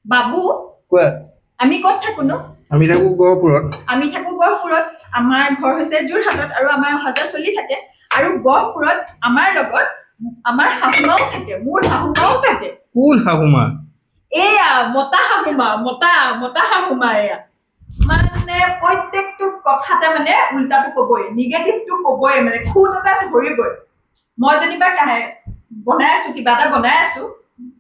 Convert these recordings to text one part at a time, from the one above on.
বাবু কোৱা আমি ক'ত থাকো নো আমি থাকো গহপুৰত আমি থাকো গহপুৰত আমাৰ ঘৰ হৈছে যোৰহাটত আৰু আমাৰ অহা চলি থাকে আৰু গহপুৰত আমাৰ লগত আমাৰ শাহুমাও থাকে মোৰ শাহুমাও থাকে কোন শাহুমা এয়া মতা শাহুমা মতা শাহুমা এয়া মানে প্ৰত্যেকটো কথাতে মানে উল্টাটো কবই নিগেটিভটো কবই মানে খুদ এটা ধৰিবই মই যেনিবা বনাই আছো কিবা এটা বনাই আছো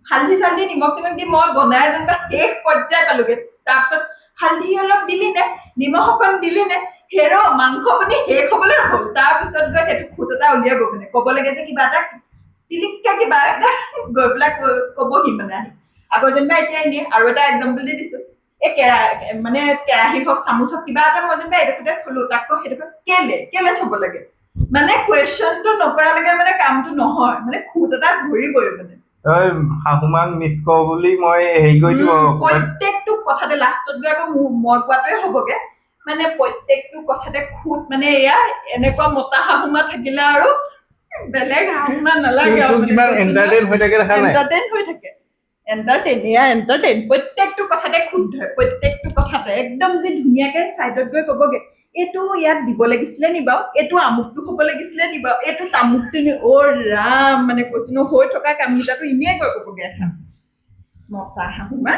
হালধি চালধি নিমখ চিমখ দি মই বনাই যেনিবা শেষ পৰ্যায় পালোগে তাৰপিছত হালধি অলপ দিলি নে নিমখ অকণ দিলি নে হেৰ মাংস পানী শেষ হবলৈ হ'ল তাৰপিছত গৈ সেইটো খুদ এটা উলিয়াব মানে ক'ব লাগে যে কিবা এটা তিলিককে কিবা এটা গৈ পেলাই কবহি মানে আকৌ যেনিবা এতিয়া এনেই আৰু এটা এক্সাম্পল দি দিছো এই মানে কেৰাহী হওক চামুচ হওক কিবা এটা মই যেনিবা এইডোখৰতে থলো তাকো সেইডোখৰ কেলে থব লাগে মানে কুৱেশ্যনটো নকৰালৈকে মানে কামটো নহয় মানে খুদ এটা ধৰিবই মানে শাহুমাক মিছ কৰো বুলি মই হেৰি কৰি দিব প্ৰত্যেকটো কথাতে লাষ্টত গৈ আকৌ মই কোৱাটোৱে হবগে মানে প্ৰত্যেকটো কথাতে খুদ মানে এয়া এনেকুৱা মতা শাহুমা থাকিলে আৰু বেলেগ শাহুমা নালাগে আৰু কিমান এণ্টাৰটেইন হৈ থাকে দেখা নাই এণ্টাৰটেইন হৈ থাকে এণ্টাৰটেইন প্ৰত্যেকটো কথাতে খুদ ধৰে প্ৰত্যেকটো কথাতে একদম যে ধুনীয়াকে চাইডত গৈ কবগে এইটো ইয়াত দিব লাগিছিলে নি বাৰু এইটো আমুকটো হব লাগিছিলে নি বাৰু এইটো তামুকটো নি ৰাম মানে কৈছো হৈ থকা কামকেইটাটো এনেই গৈ কবগে এখন মতা শাহুমা